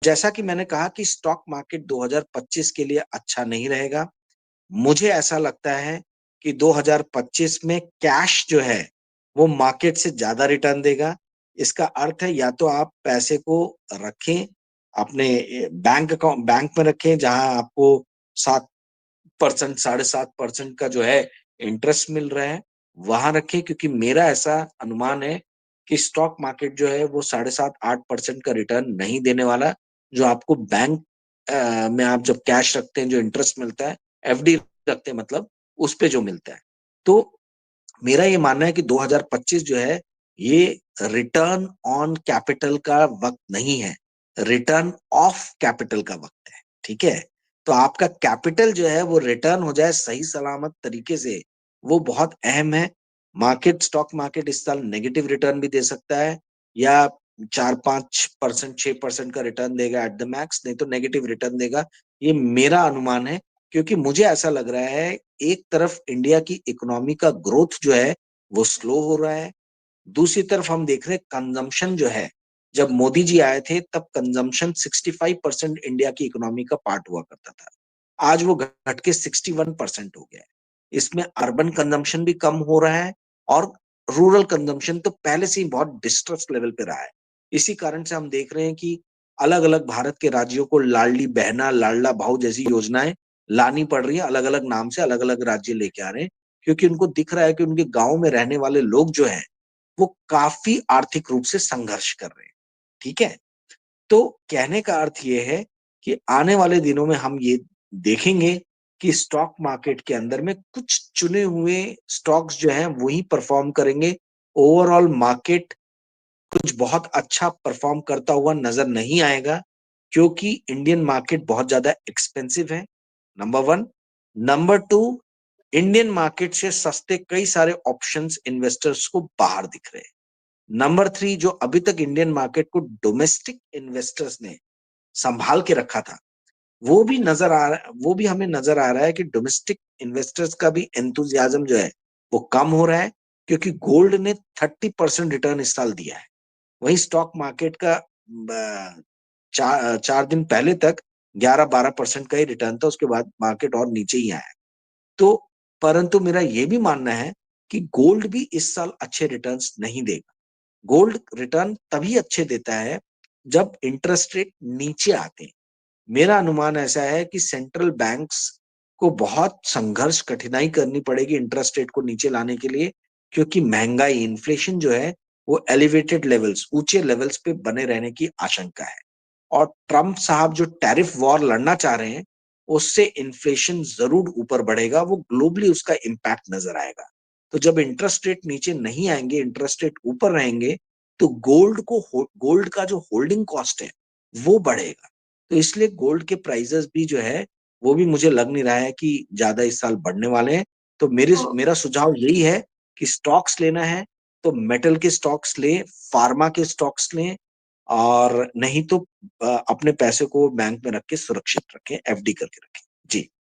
जैसा कि मैंने कहा कि स्टॉक मार्केट 2025 के लिए अच्छा नहीं रहेगा। मुझे ऐसा लगता है कि 2025 में कैश जो है वो मार्केट से ज्यादा रिटर्न देगा। इसका अर्थ है या तो आप पैसे को रखें अपने बैंक अकाउंट, बैंक में रखें जहां आपको 7%, 7.5% का जो है इंटरेस्ट मिल रहा है, वहां रखें। क्योंकि मेरा ऐसा अनुमान है कि स्टॉक मार्केट जो है वो 7.5-8% का रिटर्न नहीं देने वाला। जो आपको बैंक में आप जब कैश रखते हैं जो इंटरेस्ट मिलता है, एफडी रखते हैं मतलब, उस पे जो मिलता है। तो मेरा ये मानना है कि 2025 जो है ये रिटर्न ऑन कैपिटल का वक्त नहीं है, रिटर्न ऑफ कैपिटल का वक्त है। ठीक है, तो आपका कैपिटल जो है वो रिटर्न हो जाए सही सलामत तरीके से, वो बहुत अहम है। मार्केट, स्टॉक मार्केट इस साल नेगेटिव रिटर्न भी दे सकता है, या 4-5%, 6% का रिटर्न देगा एट द मैक्स, नहीं तो नेगेटिव रिटर्न देगा। ये मेरा अनुमान है। क्योंकि मुझे ऐसा लग रहा है एक तरफ इंडिया की इकोनॉमी का ग्रोथ जो है वो स्लो हो रहा है, दूसरी तरफ हम देख रहे हैं कंजम्पशन जो है, जब मोदी जी आए थे तब कंजम्पशन 65% इंडिया की इकोनॉमी का पार्ट हुआ करता था, आज वो घट के 61% हो गया है। इसमें अर्बन कंजम्पशन भी कम हो रहा है, और रूरल कंजम्पशन तो पहले से ही बहुत डिस्ट्रेस लेवल पे रहा है। इसी कारण से हम देख रहे हैं कि अलग अलग भारत के राज्यों को लाडली बहना, लाडला भाऊ जैसी योजनाएं लानी पड़ रही है, अलग अलग नाम से अलग अलग राज्य लेके आ रहे हैं। क्योंकि उनको दिख रहा है कि उनके गांव में रहने वाले लोग जो हैं वो काफी आर्थिक रूप से संघर्ष कर रहे हैं। ठीक है, तो कहने का अर्थ ये है कि आने वाले दिनों में हम ये देखेंगे कि स्टॉक मार्केट के अंदर में कुछ चुने हुए स्टॉक्स जो हैं वही परफॉर्म करेंगे। ओवरऑल मार्केट कुछ बहुत अच्छा परफॉर्म करता हुआ नजर नहीं आएगा, क्योंकि इंडियन मार्केट बहुत ज्यादा एक्सपेंसिव है, number one. Number two, Indian market से सस्ते कई सारे ऑप्शंस इन्वेस्टर्स को बाहर दिख रहे हैं। नंबर थ्री, जो अभी तक इंडियन मार्केट को डोमेस्टिक इन्वेस्टर्स ने संभाल के रखा था, वो भी हमें नजर आ रहा है कि डोमेस्टिक इन्वेस्टर्स का भी एंथुजियाज्म जो है वो कम हो रहा है। क्योंकि गोल्ड ने 30% रिटर्न इस साल दिया है, वही स्टॉक मार्केट का 4 दिन पहले तक 11-12% का ही रिटर्न था, उसके बाद मार्केट और नीचे ही आया। तो परंतु मेरा यह भी मानना है कि गोल्ड भी इस साल अच्छे रिटर्न्स नहीं देगा। गोल्ड रिटर्न तभी अच्छे देता है जब इंटरेस्ट रेट नीचे आते हैं। मेरा अनुमान ऐसा है कि सेंट्रल बैंक्स को बहुत संघर्ष, कठिनाई करनी पड़ेगी इंटरेस्ट रेट को नीचे लाने के लिए। क्योंकि महंगाई, इन्फ्लेशन जो है वो एलिवेटेड लेवल्स, ऊंचे लेवल्स पे बने रहने की आशंका है। और ट्रंप साहब जो टैरिफ वॉर लड़ना चाह रहे हैं, उससे इन्फ्लेशन जरूर ऊपर बढ़ेगा, वो ग्लोबली उसका इम्पैक्ट नजर आएगा। तो जब इंटरेस्ट रेट नीचे नहीं आएंगे, इंटरेस्ट रेट ऊपर रहेंगे, तो गोल्ड का जो होल्डिंग कॉस्ट है वो बढ़ेगा। तो इसलिए गोल्ड के प्राइसेस भी जो है वो भी मुझे लग नहीं रहा है कि ज्यादा इस साल बढ़ने वाले हैं। तो मेरा सुझाव यही है कि स्टॉक्स लेना है तो मेटल के स्टॉक्स लें, फार्मा के स्टॉक्स लें, और नहीं तो अपने पैसे को बैंक में रख के सुरक्षित रखें, एफडी करके रखें। जी।